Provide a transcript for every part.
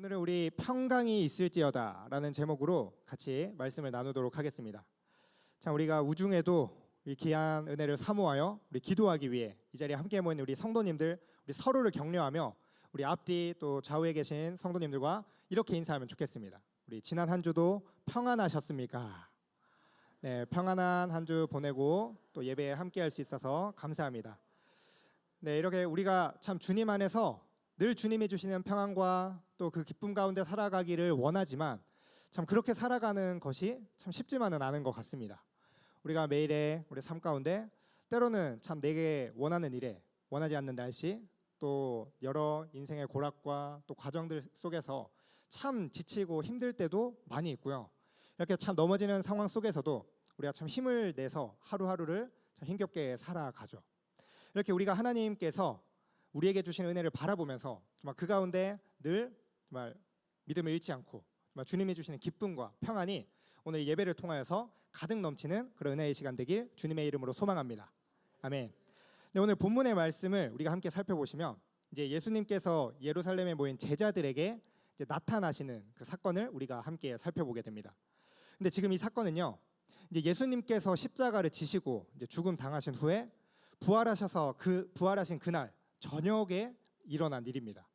오늘은 우리 평강이 있을지어다 라는 제목으로 같이 말씀을 나누도록 하겠습니다. 자, 우리가 우중에도 이 귀한 은혜를 사모하여 우리 기도하기 위해 이 자리에 함께 모인 우리 성도님들, 우리 서로를 격려하며 우리 앞뒤 또 좌우에 계신 성도님들과 이렇게 인사하면 좋겠습니다. 우리 지난 한 주도 평안하셨습니까? 네, 평안한 한 주 보내고 또 예배에 함께 할 수 있어서 감사합니다. 네, 이렇게 우리가 참 주님 안에서 늘 주님이 주시는 평안과 또 그 기쁨 가운데 살아가기를 원하지만 참 그렇게 살아가는 것이 참 쉽지만은 않은 것 같습니다. 우리가 매일의 우리 삶 가운데 때로는 참 내게 원하는 일에 원하지 않는 날씨, 또 여러 인생의 고락과 또 과정들 속에서 참 지치고 힘들 때도 많이 있고요. 이렇게 참 넘어지는 상황 속에서도 우리가 참 힘을 내서 하루하루를 참 힘겹게 살아가죠. 이렇게 우리가 하나님께서 우리에게 주신 은혜를 바라보면서 정말 그 가운데 늘 정말 믿음을 잃지 않고 정말 주님이 주시는 기쁨과 평안이 오늘 예배를 통하여서 가득 넘치는 그런 은혜의 시간 되길 주님의 이름으로 소망합니다. 아멘. 네, 오늘 본문의 말씀을 우리가 함께 살펴보시면 이제 예수님께서 예루살렘에 모인 제자들에게 이제 나타나시는 그 사건을 우리가 함께 살펴보게 됩니다. 근데 지금 이 사건은요, 이제 예수님께서 십자가를 지시고 이제 죽음 당하신 후에 부활하셔서 그 부활하신 그날 저녁에 일어난 일입니다.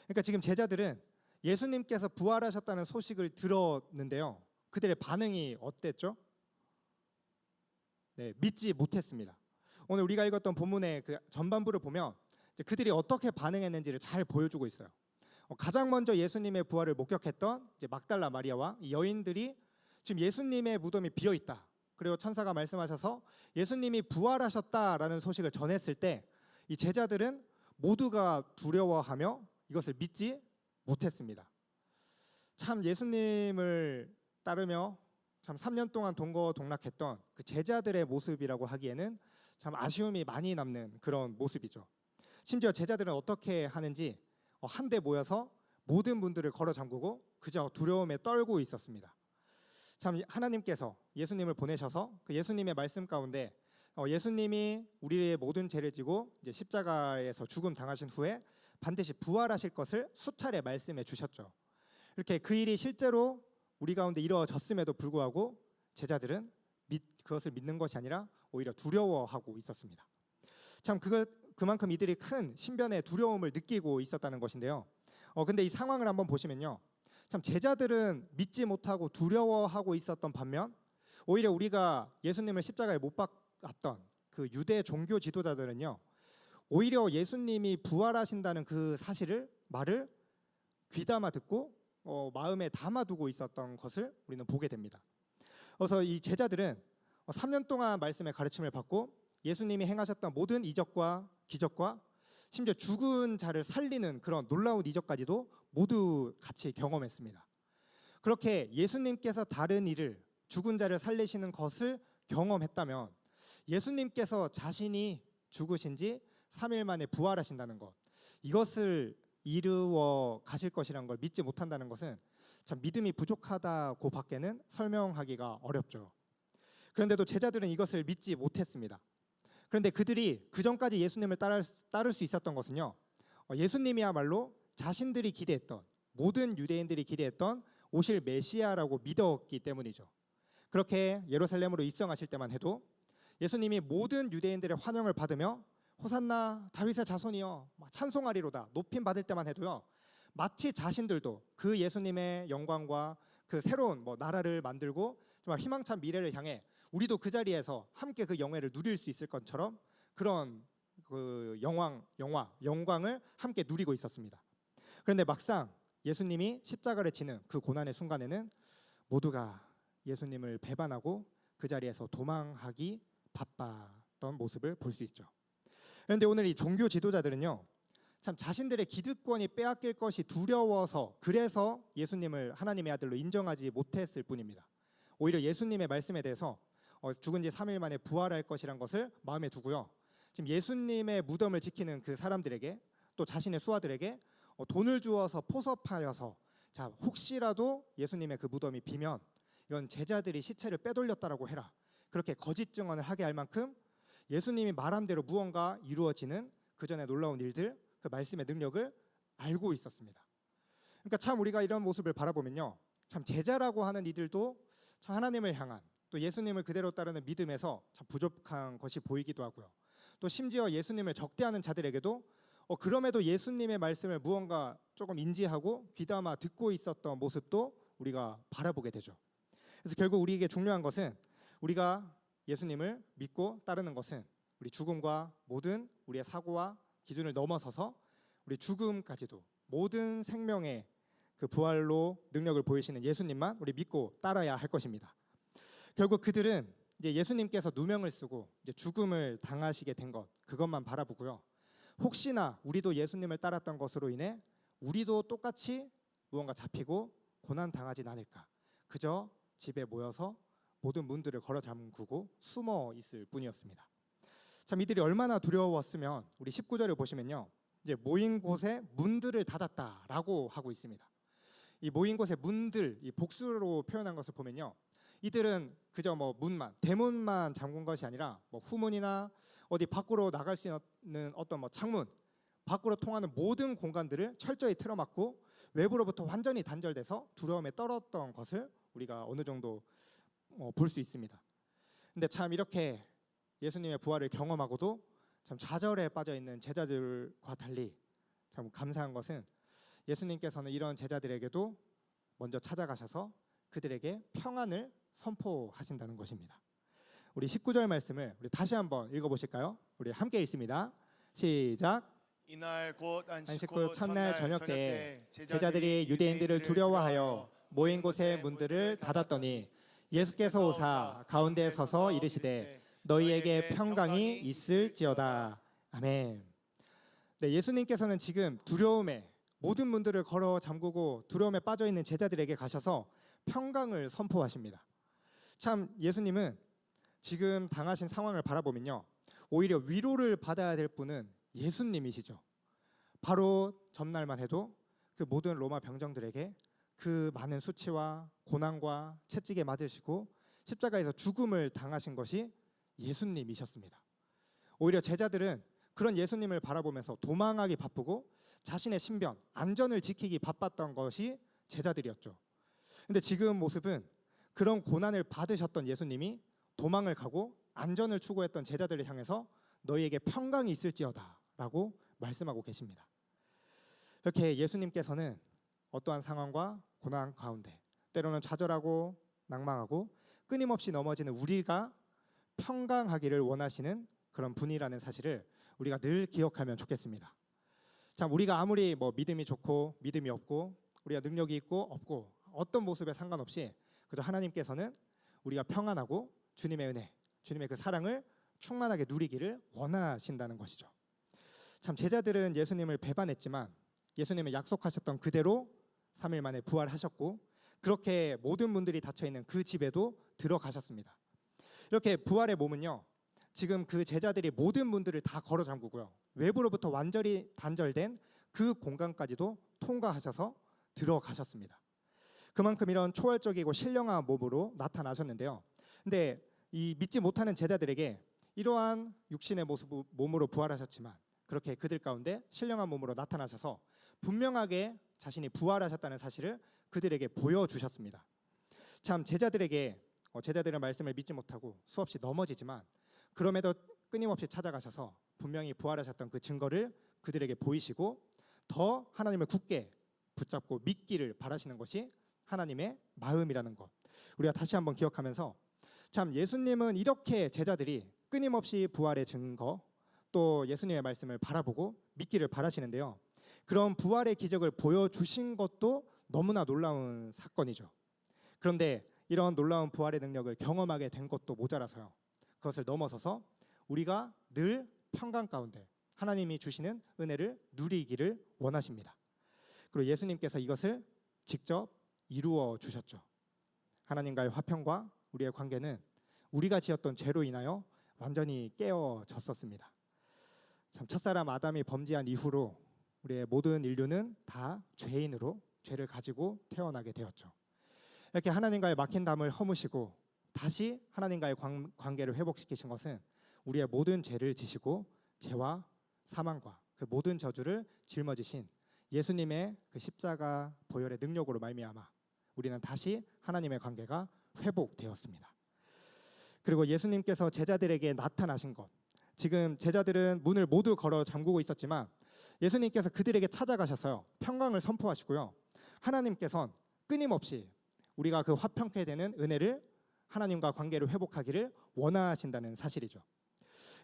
그러니까 지금 제자들은 예수님께서 부활하셨다는 소식을 들었는데요, 그들의 반응이 어땠죠? 네, 믿지 못했습니다. 오늘 우리가 읽었던 본문의 그 전반부를 보면 이제 그들이 어떻게 반응했는지를 잘 보여주고 있어요. 가장 먼저 예수님의 부활을 목격했던 이제 막달라 마리아와 이 여인들이 지금 예수님의 무덤이 비어 있다, 그리고 천사가 말씀하셔서 예수님이 부활하셨다라는 소식을 전했을 때 이 제자들은 모두가 두려워하며 이것을 믿지 못했습니다. 참 예수님을 따르며 참 3년 동안 동거동락했던 그 제자들의 모습이라고 하기에는 참 아쉬움이 많이 남는 그런 모습이죠. 심지어 제자들은 어떻게 하는지 한데 모여서 모든 분들을 걸어 잠그고 그저 두려움에 떨고 있었습니다. 참 하나님께서 예수님을 보내셔서 그 예수님의 말씀 가운데 예수님이 우리의 모든 죄를 지고 이제 십자가에서 죽음 당하신 후에 반드시 부활하실 것을 수차례 말씀해 주셨죠. 이렇게 그 일이 실제로 우리 가운데 이루어졌음에도 불구하고 제자들은 그것을 믿는 것이 아니라 오히려 두려워하고 있었습니다. 참 그만큼 이들이 큰 신변의 두려움을 느끼고 있었다는 것인데요. 근데 이 상황을 한번 보시면요, 참 제자들은 믿지 못하고 두려워하고 있었던 반면 오히려 우리가 예수님을 십자가에 못 박았던 그 유대 종교 지도자들은요, 오히려 예수님이 부활하신다는 그 말을 귀담아 듣고 마음에 담아두고 있었던 것을 우리는 보게 됩니다. 그래서 이 제자들은 3년 동안 말씀의 가르침을 받고 예수님이 행하셨던 모든 이적과 기적과 심지어 죽은 자를 살리는 그런 놀라운 이적까지도 모두 같이 경험했습니다. 그렇게 예수님께서 다른 일을, 죽은 자를 살리시는 것을 경험했다면 예수님께서 자신이 죽으신 지 3일 만에 부활하신다는 것, 이것을 이루어 가실 것이라는 걸 믿지 못한다는 것은 참 믿음이 부족하다고 밖에는 설명하기가 어렵죠. 그런데도 제자들은 이것을 믿지 못했습니다. 그런데 그들이 그 전까지 예수님을 따를 수 있었던 것은요, 예수님이야말로 자신들이 기대했던, 모든 유대인들이 기대했던 오실 메시아라고 믿었기 때문이죠. 그렇게 예루살렘으로 입성하실 때만 해도 예수님이 모든 유대인들의 환영을 받으며 호산나 다윗의 자손이여 찬송하리로다 높임 받을 때만 해도요, 마치 자신들도 그 예수님의 영광과 그 새로운 나라를 만들고 정말 희망찬 미래를 향해 우리도 그 자리에서 함께 그 영예를 누릴 수 있을 것처럼 그런 그 영광을 함께 누리고 있었습니다. 그런데 막상 예수님이 십자가를 지는 그 고난의 순간에는 모두가 예수님을 배반하고 그 자리에서 도망하기 바빴던 모습을 볼 수 있죠. 그런데 오늘 이 종교 지도자들은요, 참 자신들의 기득권이 빼앗길 것이 두려워서 그래서 예수님을 하나님의 아들로 인정하지 못했을 뿐입니다. 오히려 예수님의 말씀에 대해서 죽은 지 3일 만에 부활할 것이란 것을 마음에 두고요, 지금 예수님의 무덤을 지키는 그 사람들에게 또 자신의 수하들에게 돈을 주어서 포섭하여서 자, 혹시라도 예수님의 그 무덤이 비면 이건 제자들이 시체를 빼돌렸다라고 해라, 그렇게 거짓 증언을 하게 할 만큼 예수님이 말한 대로 무언가 이루어지는 그 전에 놀라운 일들, 그 말씀의 능력을 알고 있었습니다. 그러니까 참 우리가 이런 모습을 바라보면요, 참 제자라고 하는 이들도 참 하나님을 향한, 또 예수님을 그대로 따르는 믿음에서 참 부족한 것이 보이기도 하고요. 또 심지어 예수님을 적대하는 자들에게도 그럼에도 예수님의 말씀을 무언가 조금 인지하고 귀담아 듣고 있었던 모습도 우리가 바라보게 되죠. 그래서 결국 우리에게 중요한 것은, 우리가 예수님을 믿고 따르는 것은 우리 죽음과 모든 우리의 사고와 기준을 넘어서서 우리 죽음까지도 모든 생명의 그 부활로 능력을 보이시는 예수님만 우리 믿고 따라야 할 것입니다. 결국 그들은 이제 예수님께서 누명을 쓰고 이제 죽음을 당하시게 된 것, 그것만 바라보고요. 혹시나 우리도 예수님을 따랐던 것으로 인해 우리도 똑같이 무언가 잡히고 고난 당하진 않을까, 그저 집에 모여서 모든 문들을 걸어 잠그고 숨어 있을 뿐이었습니다. 참 이들이 얼마나 두려웠으면, 우리 19절을 보시면요, 이제 모인 곳에 문들을 닫았다라고 하고 있습니다. 이 모인 곳에 문들, 이 복수로 표현한 것을 보면요, 이들은 그저 뭐 문만, 대문만 잠근 것이 아니라 뭐 후문이나 어디 밖으로 나갈 수 있는 어떤 뭐 창문, 밖으로 통하는 모든 공간들을 철저히 틀어막고 외부로부터 완전히 단절돼서 두려움에 떨었던 것을 우리가 어느 정도 볼 수 있습니다. 근데 참 이렇게 예수님의 부활을 경험하고도 참 좌절에 빠져 있는 제자들과 달리 참 감사한 것은, 예수님께서는 이런 제자들에게도 먼저 찾아가셔서 그들에게 평안을 선포하신다는 것입니다. 우리 19절 말씀을 우리 다시 한번 읽어보실까요? 우리 함께 읽습니다. 시작. 이날 곧 안식 후 첫날 저녁 때 제자들이 유대인들을 두려워하여 모인 곳의 문들을 닫았더니 예수께서 오사 가운데 서서 이르시되 너희에게 평강이 있을지어다. 아멘. 네, 예수님께서는 지금 두려움에 모든 문들을 걸어 잠그고 두려움에 빠져 있는 제자들에게 가셔서 평강을 선포하십니다. 참 예수님은 지금 당하신 상황을 바라보면요, 오히려 위로를 받아야 될 분은 예수님이시죠. 바로 전날만 해도 그 모든 로마 병정들에게 그 많은 수치와 고난과 채찍에 맞으시고 십자가에서 죽음을 당하신 것이 예수님이셨습니다. 오히려 제자들은 그런 예수님을 바라보면서 도망하기 바쁘고 자신의 신변, 안전을 지키기 바빴던 것이 제자들이었죠. 근데 지금 모습은 그런 고난을 받으셨던 예수님이 도망을 가고 안전을 추구했던 제자들을 향해서 너희에게 평강이 있을지어다 라고 말씀하고 계십니다. 이렇게 예수님께서는 어떠한 상황과 고난 가운데 때로는 좌절하고 낭망하고 끊임없이 넘어지는 우리가 평강하기를 원하시는 그런 분이라는 사실을 우리가 늘 기억하면 좋겠습니다. 참 우리가 아무리 뭐 믿음이 좋고 믿음이 없고 우리가 능력이 있고 없고 어떤 모습에 상관없이 그저 하나님께서는 우리가 평안하고 주님의 은혜, 주님의 그 사랑을 충만하게 누리기를 원하신다는 것이죠. 참 제자들은 예수님을 배반했지만 예수님은 약속하셨던 그대로 3일 만에 부활하셨고 그렇게 모든 문들이 닫혀있는 그 집에도 들어가셨습니다. 이렇게 부활의 몸은요, 지금 그 제자들이 모든 문들을 다 걸어 잠그고요, 외부로부터 완전히 단절된 그 공간까지도 통과하셔서 들어가셨습니다. 그만큼 이런 초월적이고 신령한 몸으로 나타나셨는데요. 근데 이 믿지 못하는 제자들에게 이러한 육신의 모습 몸으로 부활하셨지만 그렇게 그들 가운데 신령한 몸으로 나타나셔서 분명하게 자신이 부활하셨다는 사실을 그들에게 보여주셨습니다. 참 제자들에게 제자들의 말씀을 믿지 못하고 수없이 넘어지지만 그럼에도 끊임없이 찾아가셔서 분명히 부활하셨던 그 증거를 그들에게 보이시고 더 하나님을 굳게 붙잡고 믿기를 바라시는 것이 하나님의 마음이라는 것, 우리가 다시 한번 기억하면서 참 예수님은 이렇게 제자들이 끊임없이 부활의 증거 또 예수님의 말씀을 바라보고 믿기를 바라시는데요, 그런 부활의 기적을 보여주신 것도 너무나 놀라운 사건이죠. 그런데 이런 놀라운 부활의 능력을 경험하게 된 것도 모자라서요, 그것을 넘어서서 우리가 늘 평강 가운데 하나님이 주시는 은혜를 누리기를 원하십니다. 그리고 예수님께서 이것을 직접 이루어 주셨죠. 하나님과의 화평과 우리의 관계는 우리가 지었던 죄로 인하여 완전히 깨어졌었습니다. 참 첫사람 아담이 범죄한 이후로 우리의 모든 인류는 다 죄인으로 죄를 가지고 태어나게 되었죠. 이렇게 하나님과의 막힌 담을 허무시고 다시 하나님과의 관계를 회복시키신 것은 우리의 모든 죄를 지시고 죄와 사망과 그 모든 저주를 짊어지신 예수님의 그 십자가 보혈의 능력으로 말미암아 우리는 다시 하나님의 관계가 회복되었습니다. 그리고 예수님께서 제자들에게 나타나신 것, 지금 제자들은 문을 모두 걸어 잠그고 있었지만 예수님께서 그들에게 찾아가셔서요 평강을 선포하시고요, 하나님께서는 끊임없이 우리가 그 화평케 되는 은혜를, 하나님과 관계를 회복하기를 원하신다는 사실이죠.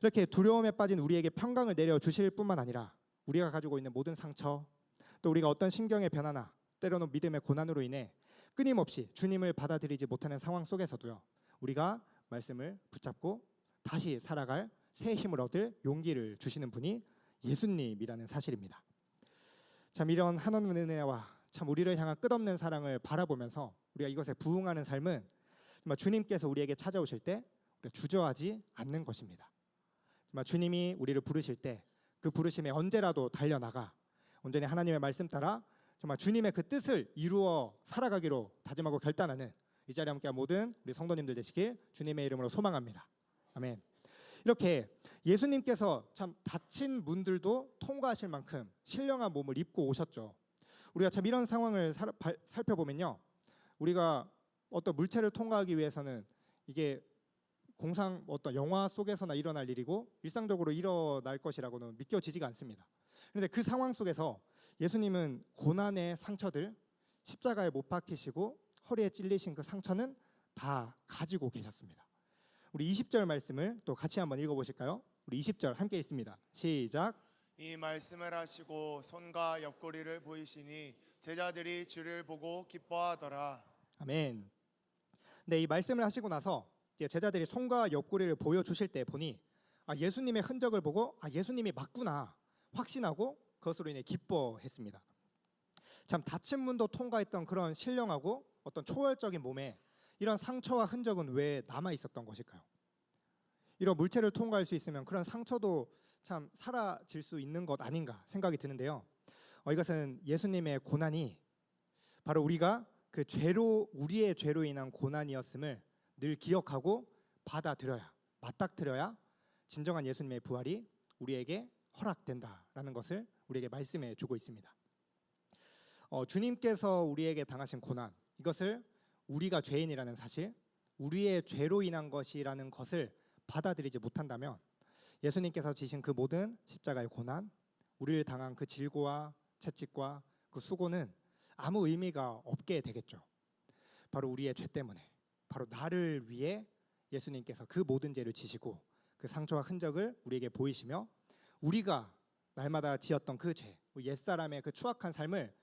이렇게 두려움에 빠진 우리에게 평강을 내려주실 뿐만 아니라 우리가 가지고 있는 모든 상처, 또 우리가 어떤 심경의 변화나 때로는 믿음의 고난으로 인해 끊임없이 주님을 받아들이지 못하는 상황 속에서도요 우리가 말씀을 붙잡고 다시 살아갈 새 힘을 얻을 용기를 주시는 분이 예수님이라는 사실입니다. 참 이런 하나님의 은혜와 참 우리를 향한 끝없는 사랑을 바라보면서 우리가 이것에 부응하는 삶은 정말 주님께서 우리에게 찾아오실 때 우리가 주저하지 않는 것입니다. 정말 주님이 우리를 부르실 때 그 부르심에 언제라도 달려나가 온전히 하나님의 말씀 따라 정말 주님의 그 뜻을 이루어 살아가기로 다짐하고 결단하는 이 자리에 함께한 모든 우리 성도님들 되시길 주님의 이름으로 소망합니다. 아멘. 이렇게 예수님께서 참 다친 문들도 통과하실 만큼 신령한 몸을 입고 오셨죠. 우리가 참 이런 상황을 살펴보면요, 우리가 어떤 물체를 통과하기 위해서는 이게 공상 어떤 영화 속에서나 일어날 일이고 일상적으로 일어날 것이라고는 믿겨지지가 않습니다. 그런데 그 상황 속에서 예수님은 고난의 상처들, 십자가에 못 박히시고 허리에 찔리신 그 상처는 다 가지고 계셨습니다. 우리 20절 말씀을 또 같이 한번 읽어보실까요? 우리 20절 함께 읽습니다. 시작. 이 말씀을 하시고 손과 옆구리를 보이시니 제자들이 주를 보고 기뻐하더라. 아멘. 네, 이 말씀을 하시고 나서 제자들이 손과 옆구리를 보여주실 때 보니 예수님의 흔적을 보고 예수님이 맞구나 확신하고 그것으로 인해 기뻐했습니다. 참 다친 문도 통과했던 그런 신령하고 어떤 초월적인 몸에 이런 상처와 흔적은 왜 남아 있었던 것일까요? 이런 물체를 통과할 수 있으면 그런 상처도 참 사라질 수 있는 것 아닌가 생각이 드는데요. 이것은 예수님의 고난이 바로 우리가 그 우리의 죄로 인한 고난이었음을 늘 기억하고 받아들여야, 맞닥뜨려야 진정한 예수님의 부활이 우리에게 허락된다라는 것을 우리에게 말씀해 주고 있습니다. 주님께서 우리에게 당하신 고난, 이것을 우리가 죄인이라는 사실, 우리의 죄로 인한 것이라는 것을 받아들이지 못한다면 예수님께서 지신 그 모든 십자가의 고난, 우리를 당한 그 질고와 채찍과 그 수고는 아무 의미가 없게 되겠죠. 바로 우리의 죄 때문에, 바로 나를 위해 예수님께서 그 모든 죄를 지시고 그 상처와 흔적을 우리에게 보이시며 우리가 날마다 지었던 그 죄, 옛사람의 그 추악한 삶을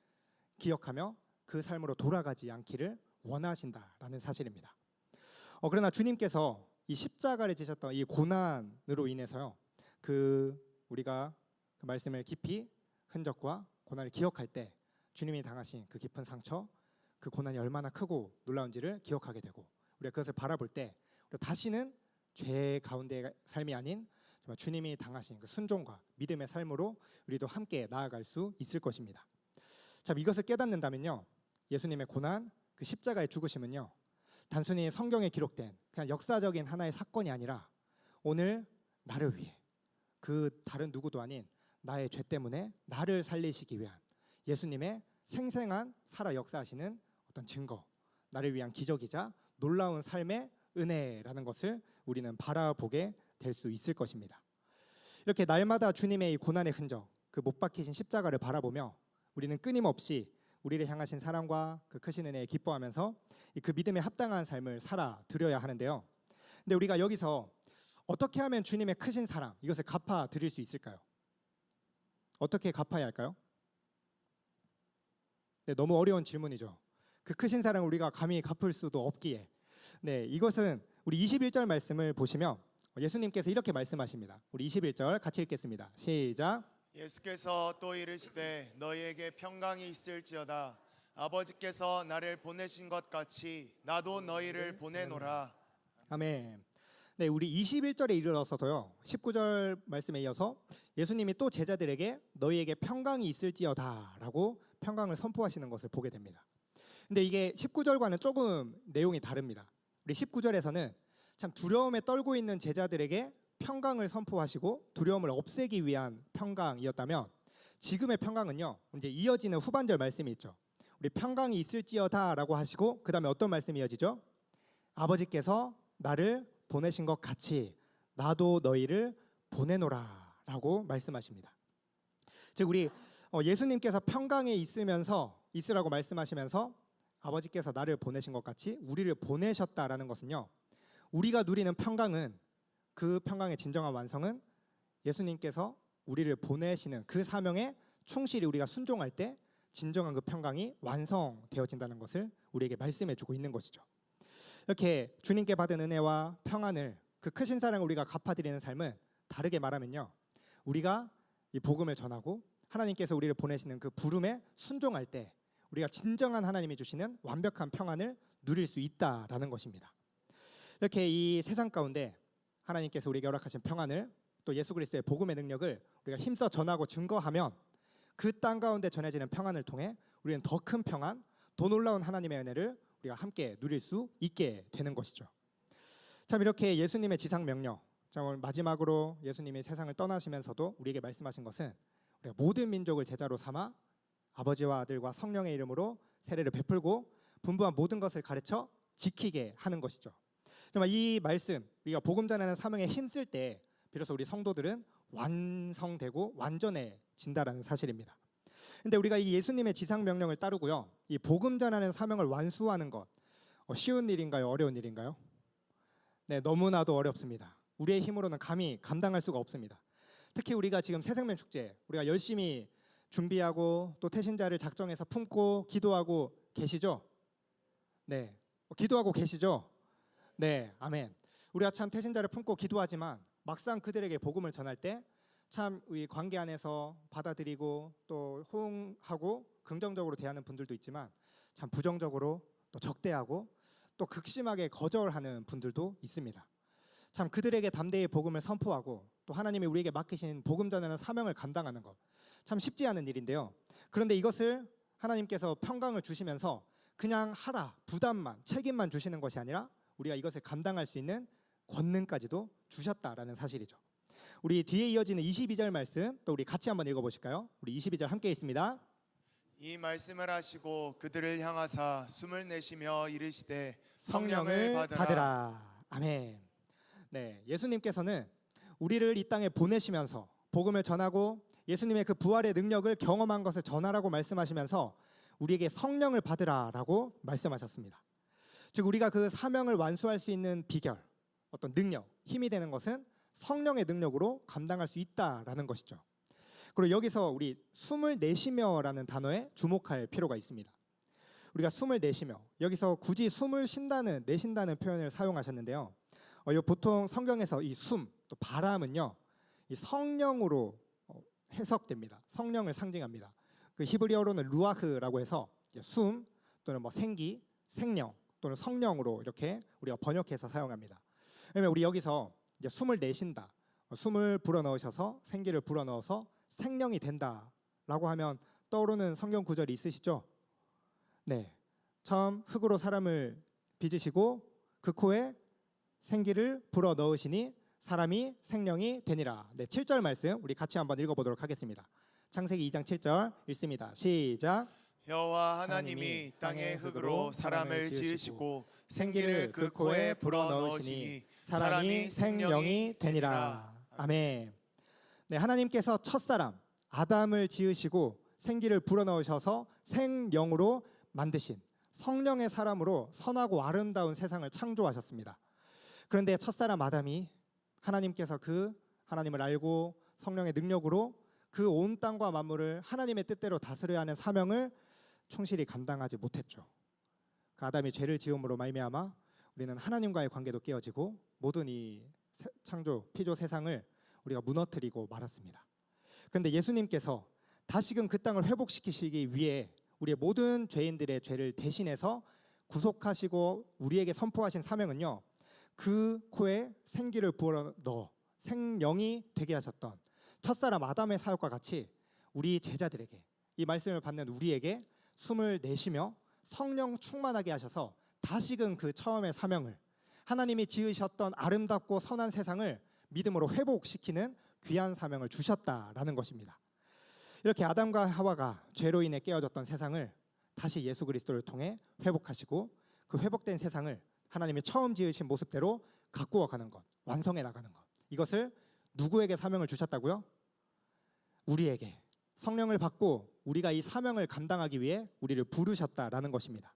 기억하며 그 삶으로 돌아가지 않기를 원하신다라는 사실입니다. 그러나 주님께서 이 십자가를 지셨던 이 고난으로 인해서요, 우리가 그 말씀을 깊이 흔적과 고난을 기억할 때 주님이 당하신 그 깊은 상처, 그 고난이 얼마나 크고 놀라운지를 기억하게 되고 우리가 그것을 바라볼 때 다시는 죄 가운데의 삶이 아닌 정말 주님이 당하신 그 순종과 믿음의 삶으로 우리도 함께 나아갈 수 있을 것입니다. 참 이것을 깨닫는다면요, 예수님의 고난, 그 십자가의 죽으심은요 단순히 성경에 기록된 그냥 역사적인 하나의 사건이 아니라 오늘 나를 위해 그 다른 누구도 아닌 나의 죄 때문에 나를 살리시기 위한 예수님의 생생한 살아 역사하시는 어떤 증거, 나를 위한 기적이자 놀라운 삶의 은혜라는 것을 우리는 바라보게 될 수 있을 것입니다. 이렇게 날마다 주님의 이 고난의 흔적, 그 못 박히신 십자가를 바라보며 우리는 끊임없이 우리를 향하신 사랑과 그 크신 은혜에 기뻐하면서 그 믿음에 합당한 삶을 살아드려야 하는데요. 근데 우리가 여기서 어떻게 하면 주님의 크신 사랑, 이것을 갚아 드릴 수 있을까요? 어떻게 갚아야 할까요? 네, 너무 어려운 질문이죠. 그 크신 사랑을 우리가 감히 갚을 수도 없기에, 네, 이것은 우리 21절 말씀을 보시면 예수님께서 이렇게 말씀하십니다. 우리 21절 같이 읽겠습니다. 시작. 예수께서 또 이르시되 너희에게 평강이 있을지어다. 아버지께서 나를 보내신 것 같이 나도 너희를 보내노라. 아멘. 네, 우리 21절에 이르러서도요 19절 말씀에 이어서 예수님이 또 제자들에게 너희에게 평강이 있을지어다라고 평강을 선포하시는 것을 보게 됩니다. 근데 이게 19절과는 조금 내용이 다릅니다. 우리 19절에서는 참 두려움에 떨고 있는 제자들에게 평강을 선포하시고 두려움을 없애기 위한 평강이었다면 지금의 평강은요. 이제 이어지는 후반절 말씀이 있죠. 우리 평강이 있을지어다라고 하시고 그다음에 어떤 말씀이 이어지죠? 아버지께서 나를 보내신 것 같이 나도 너희를 보내노라라고 말씀하십니다. 즉 우리 예수님께서 평강에 있으라고 말씀하시면서 아버지께서 나를 보내신 것 같이 우리를 보내셨다라는 것은요. 우리가 누리는 평강은 그 평강의 진정한 완성은 예수님께서 우리를 보내시는 그 사명에 충실히 우리가 순종할 때 진정한 그 평강이 완성되어진다는 것을 우리에게 말씀해주고 있는 것이죠. 이렇게 주님께 받은 은혜와 평안을 그 크신 사랑을 우리가 갚아드리는 삶은 다르게 말하면요. 우리가 이 복음을 전하고 하나님께서 우리를 보내시는 그 부름에 순종할 때 우리가 진정한 하나님이 주시는 완벽한 평안을 누릴 수 있다라는 것입니다. 이렇게 이 세상 가운데 하나님께서 우리에게 허락하신 평안을 또 예수 그리스도의 복음의 능력을 우리가 힘써 전하고 증거하면 그 땅 가운데 전해지는 평안을 통해 우리는 더 큰 평안, 더 놀라운 하나님의 은혜를 우리가 함께 누릴 수 있게 되는 것이죠. 참 이렇게 예수님의 지상 명령, 참 오늘 마지막으로 예수님이 세상을 떠나시면서도 우리에게 말씀하신 것은 우리가 모든 민족을 제자로 삼아 아버지와 아들과 성령의 이름으로 세례를 베풀고 분부한 모든 것을 가르쳐 지키게 하는 것이죠. 정말 이 말씀, 우리가 복음 전하는 사명에 힘쓸 때 비로소 우리 성도들은 완성되고 완전해진다라는 사실입니다. 근데 우리가 이 예수님의 지상 명령을 따르고요, 이 복음 전하는 사명을 완수하는 것 쉬운 일인가요? 어려운 일인가요? 네, 너무나도 어렵습니다. 우리의 힘으로는 감히 감당할 수가 없습니다. 특히 우리가 지금 새생명 축제 우리가 열심히 준비하고 또 태신자를 작정해서 품고 기도하고 계시죠? 네, 기도하고 계시죠? 네, 아멘. 우리가 참 태신자를 품고 기도하지만 막상 그들에게 복음을 전할 때 참 우리 관계 안에서 받아들이고 또 호응하고 긍정적으로 대하는 분들도 있지만 참 부정적으로 또 적대하고 또 극심하게 거절하는 분들도 있습니다. 참 그들에게 담대히 복음을 선포하고 또 하나님이 우리에게 맡기신 복음 전하는 사명을 감당하는 것 참 쉽지 않은 일인데요. 그런데 이것을 하나님께서 평강을 주시면서 그냥 하라, 부담만, 책임만 주시는 것이 아니라 우리가 이것을 감당할 수 있는 권능까지도 주셨다라는 사실이죠. 우리 뒤에 이어지는 22절 말씀 또 우리 같이 한번 읽어보실까요? 우리 22절 함께 읽습니다. 이 말씀을 하시고 그들을 향하사 숨을 내쉬며 이르시되 성령을 받으라. 아멘. 네, 예수님께서는 우리를 이 땅에 보내시면서 복음을 전하고 예수님의 그 부활의 능력을 경험한 것을 전하라고 말씀하시면서 우리에게 성령을 받으라라고 말씀하셨습니다. 즉 우리가 그 사명을 완수할 수 있는 비결, 어떤 능력, 힘이 되는 것은 성령의 능력으로 감당할 수 있다라는 것이죠. 그리고 여기서 우리 숨을 내쉬며라는 단어에 주목할 필요가 있습니다. 우리가 숨을 내쉬며 여기서 굳이 숨을 내쉰다는 표현을 사용하셨는데요. 보통 성경에서 이 숨, 또 바람은요, 이 성령으로 해석됩니다. 성령을 상징합니다. 그 히브리어로는 루아흐라고 해서 숨 또는 뭐 생기, 생령 또는 성령으로 이렇게 우리가 번역해서 사용합니다. 왜냐면 우리 여기서 이제 숨을 내쉰다, 숨을 불어넣으셔서 생기를 불어넣어서 생령이 된다라고 하면 떠오르는 성경 구절이 있으시죠? 네, 처음 흙으로 사람을 빚으시고 그 코에 생기를 불어넣으시니 사람이 생령이 되니라. 네, 7절 말씀 우리 같이 한번 읽어보도록 하겠습니다. 창세기 2장 7절 읽습니다. 시작. 여호와 하나님이 땅의 흙으로 사람을 지으시고 생기를 그 코에 불어넣으시니 사람이 생령이 되니라. 아멘. 네, 하나님께서 첫사람 아담을 지으시고 생기를 불어넣으셔서 생령으로 만드신 성령의 사람으로 선하고 아름다운 세상을 창조하셨습니다. 그런데 첫사람 아담이 하나님께서 그 하나님을 알고 성령의 능력으로 그 온 땅과 만물을 하나님의 뜻대로 다스려야 하는 사명을 충실히 감당하지 못했죠. 그 아담이 죄를 지음으로 말미암아 우리는 하나님과의 관계도 깨어지고 모든 이 창조 피조 세상을 우리가 무너뜨리고 말았습니다. 그런데 예수님께서 다시금 그 땅을 회복시키시기 위해 우리의 모든 죄인들의 죄를 대신해서 구속하시고 우리에게 선포하신 사명은요, 그 코에 생기를 부어넣어 생령이 되게 하셨던 첫사람 아담의 사역과 같이 우리 제자들에게, 이 말씀을 받는 우리에게 숨을 내쉬며 성령 충만하게 하셔서 다시금 그 처음의 사명을, 하나님이 지으셨던 아름답고 선한 세상을 믿음으로 회복시키는 귀한 사명을 주셨다라는 것입니다. 이렇게 아담과 하와가 죄로 인해 깨어졌던 세상을 다시 예수 그리스도를 통해 회복하시고 그 회복된 세상을 하나님이 처음 지으신 모습대로 가꾸어 가는 것, 완성해 나가는 것. 이것을 누구에게 사명을 주셨다고요? 우리에게. 성령을 받고 우리가 이 사명을 감당하기 위해 우리를 부르셨다라는 것입니다.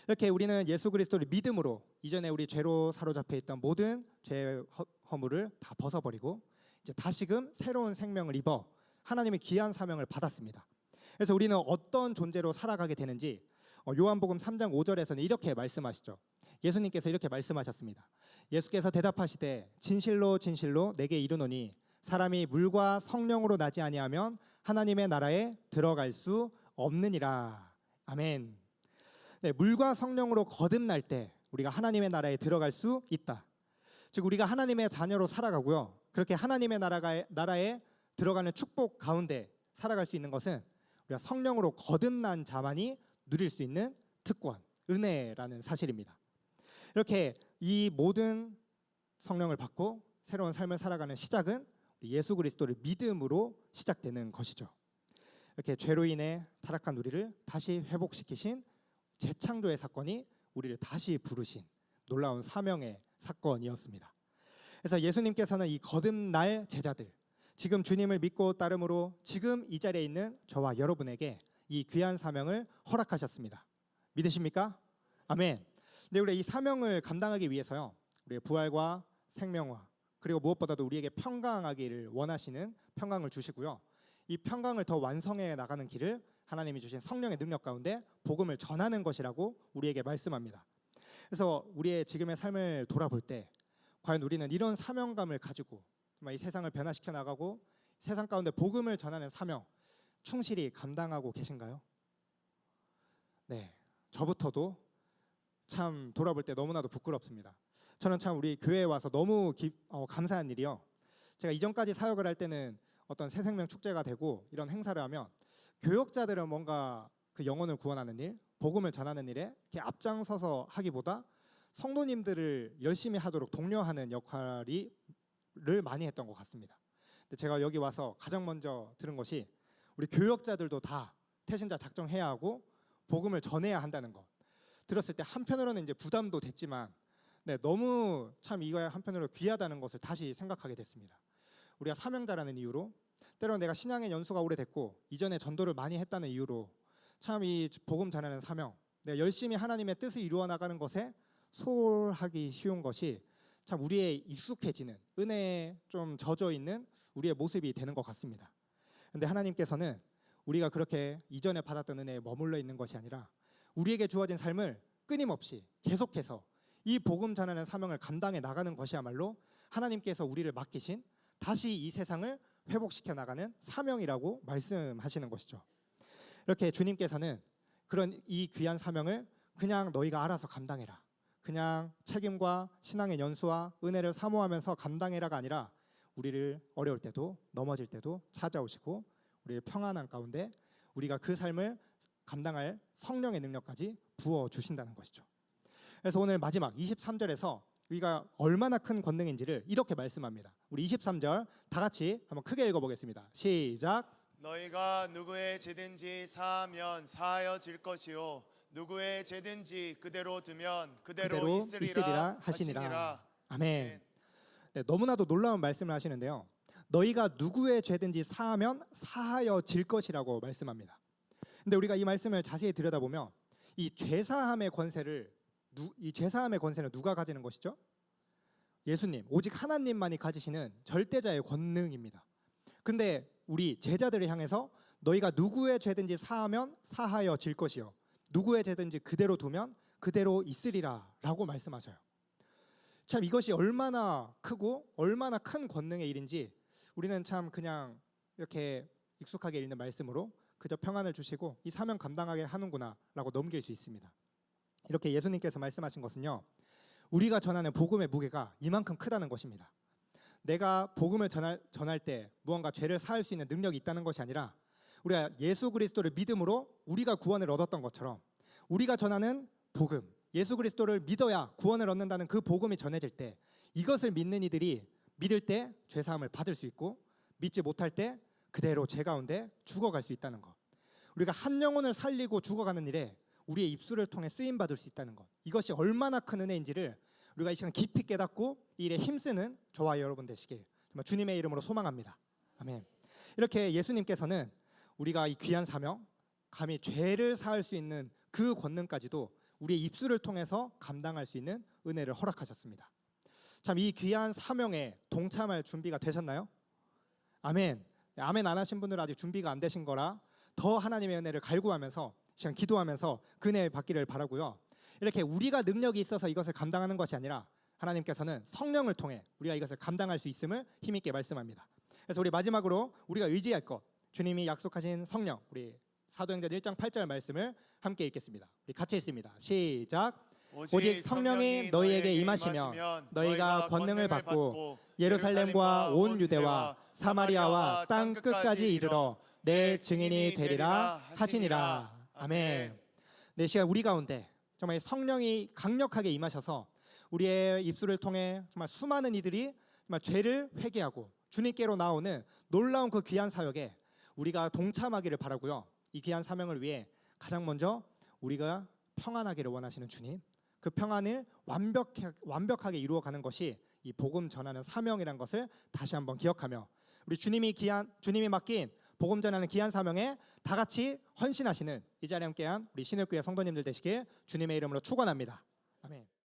이렇게 우리는 예수 그리스도를 믿음으로 이전에 우리 죄로 사로잡혀 있던 모든 죄의 허물을 다 벗어버리고 이제 다시금 새로운 생명을 입어 하나님의 귀한 사명을 받았습니다. 그래서 우리는 어떤 존재로 살아가게 되는지 요한복음 3장 5절에서는 이렇게 말씀하시죠. 예수님께서 이렇게 말씀하셨습니다. 예수께서 대답하시되 진실로 진실로 내게 이르노니 사람이 물과 성령으로 나지 아니하면 하나님의 나라에 들어갈 수 없느니라. 아멘. 네, 물과 성령으로 거듭날 때 우리가 하나님의 나라에 들어갈 수 있다. 즉 우리가 하나님의 자녀로 살아가고요. 그렇게 하나님의 나라에 들어가는 축복 가운데 살아갈 수 있는 것은 우리가 성령으로 거듭난 자만이 누릴 수 있는 특권, 은혜라는 사실입니다. 이렇게 이 모든 성령을 받고 새로운 삶을 살아가는 시작은 예수 그리스도를 믿음으로 시작되는 것이죠. 이렇게 죄로 인해 타락한 우리를 다시 회복시키신 재창조의 사건이 우리를 다시 부르신 놀라운 사명의 사건이었습니다. 그래서 예수님께서는 이 거듭날 제자들, 지금 주님을 믿고 따름으로 지금 이 자리에 있는 저와 여러분에게 이 귀한 사명을 허락하셨습니다. 믿으십니까? 아멘. 근데 우리 이 사명을 감당하기 위해서요, 우리의 부활과 생명화 그리고 무엇보다도 우리에게 평강하기를 원하시는 평강을 주시고요, 이 평강을 더 완성해 나가는 길을 하나님이 주신 성령의 능력 가운데 복음을 전하는 것이라고 우리에게 말씀합니다. 그래서 우리의 지금의 삶을 돌아볼 때 과연 우리는 이런 사명감을 가지고 정말 이 세상을 변화시켜 나가고 세상 가운데 복음을 전하는 사명 충실히 감당하고 계신가요? 네, 저부터도 참 돌아볼 때 너무나도 부끄럽습니다. 저는 참 우리 교회에 와서 너무 감사한 일이요. 제가 이전까지 사역을 할 때는 어떤 새생명 축제가 되고 이런 행사를 하면 교역자들은 뭔가 그 영혼을 구원하는 일, 복음을 전하는 일에 이렇게 앞장서서 하기보다 성도님들을 열심히 하도록 독려하는 역할을 많이 했던 것 같습니다. 근데 제가 여기 와서 가장 먼저 들은 것이 우리 교역자들도 다 태신자 작정해야 하고 복음을 전해야 한다는 것. 들었을 때 한편으로는 이제 부담도 됐지만 네, 너무 참 이거에 한편으로 귀하다는 것을 다시 생각하게 됐습니다. 우리가 사명자라는 이유로 때로는 내가 신앙의 연수가 오래됐고 이전에 전도를 많이 했다는 이유로 참 이 복음 전하는 사명, 내가 열심히 하나님의 뜻을 이루어 나가는 것에 소홀하기 쉬운 것이 참 우리의 익숙해지는 은혜에 좀 젖어 있는 우리의 모습이 되는 것 같습니다. 그런데 하나님께서는 우리가 그렇게 이전에 받았던 은혜에 머물러 있는 것이 아니라 우리에게 주어진 삶을 끊임없이 계속해서 이 복음 전하는 사명을 감당해 나가는 것이야말로 하나님께서 우리를 맡기신 다시 이 세상을 회복시켜 나가는 사명이라고 말씀하시는 것이죠. 이렇게 주님께서는 그런 이 귀한 사명을 그냥 너희가 알아서 감당해라, 그냥 책임과 신앙의 연수와 은혜를 사모하면서 감당해라가 아니라 우리를 어려울 때도 넘어질 때도 찾아오시고 우리를 평안한 가운데 우리가 그 삶을 감당할 성령의 능력까지 부어주신다는 것이죠. 그래서 오늘 마지막 23절에서 우리가 얼마나 큰 권능인지를 이렇게 말씀합니다. 우리 23절 다 같이 한번 크게 읽어보겠습니다. 시작. 너희가 누구의 죄든지 사하면 사하여질 것이요 누구의 죄든지 그대로 두면 그대로 있으리라 하시니라. 아멘. 네, 너무나도 놀라운 말씀을 하시는데요. 너희가 누구의 죄든지 사하면 사하여질 것이라고 말씀합니다. 근데 우리가 이 말씀을 자세히 들여다보면 이 죄사함의 권세를 이 죄사함의 권세는 누가 가지는 것이죠? 예수님, 오직 하나님만이 가지시는 절대자의 권능입니다. 근데 우리 제자들을 향해서 너희가 누구의 죄든지 사하면 사하여질 것이요 누구의 죄든지 그대로 두면 그대로 있으리라 라고 말씀하셔요. 참 이것이 얼마나 크고 얼마나 큰 권능의 일인지 우리는 참 그냥 이렇게 익숙하게 읽는 말씀으로 그저 평안을 주시고 이 사명 감당하게 하는구나 라고 넘길 수 있습니다. 이렇게 예수님께서 말씀하신 것은요, 우리가 전하는 복음의 무게가 이만큼 크다는 것입니다. 내가 복음을 전할 때 무언가 죄를 사할 수 있는 능력이 있다는 것이 아니라 우리가 예수 그리스도를 믿음으로 우리가 구원을 얻었던 것처럼 우리가 전하는 복음, 예수 그리스도를 믿어야 구원을 얻는다는 그 복음이 전해질 때 이것을 믿는 이들이 믿을 때 죄사함을 받을 수 있고 믿지 못할 때 그대로 죄 가운데 죽어갈 수 있다는 것. 우리가 한 영혼을 살리고 죽어가는 일에 우리의 입술을 통해 쓰임 받을 수 있다는 것. 이것이 얼마나 큰 은혜인지를 우리가 이 시간 깊이 깨닫고 이 일에 힘쓰는 저와 여러분 되시길 정말 주님의 이름으로 소망합니다. 아멘. 이렇게 예수님께서는 우리가 이 귀한 사명, 감히 죄를 사할 수 있는 그 권능까지도 우리의 입술을 통해서 감당할 수 있는 은혜를 허락하셨습니다. 참 이 귀한 사명에 동참할 준비가 되셨나요? 아멘. 아멘 안 하신 분들은 아직 준비가 안 되신 거라 더 하나님의 은혜를 갈구하면서 시간 기도하면서 그 은혜 받기를 바라고요. 이렇게 우리가 능력이 있어서 이것을 감당하는 것이 아니라 하나님께서는 성령을 통해 우리가 이것을 감당할 수 있음을 힘있게 말씀합니다. 그래서 우리 마지막으로 우리가 의지할 것, 주님이 약속하신 성령, 우리 사도행전 1장 8절 말씀을 함께 읽겠습니다. 우리 같이 읽습니다. 시작. 오직 성령이 너희에게 임하시면 너희가 권능을 받고 예루살렘과 온 유대와 사마리아와 땅 끝까지 이르러 내 증인이 되리라 하시니라. 아멘. 네, 시간 우리 가운데 정말 성령이 강력하게 임하셔서 우리의 입술을 통해 정말 수많은 이들이 정말 죄를 회개하고 주님께로 나오는 놀라운 그 귀한 사역에 우리가 동참하기를 바라고요. 이 귀한 사명을 위해 가장 먼저 우리가 평안하기를 원하시는 주님, 그 평안을 완벽하게 이루어가는 것이 이 복음 전하는 사명이란 것을 다시 한번 기억하며 우리 주님이 맡긴 복음 전하는 귀한 사명에 다 같이 헌신하시는 이 자리에 함께한 우리 신일교회 성도님들 되시길 주님의 이름으로 축원합니다.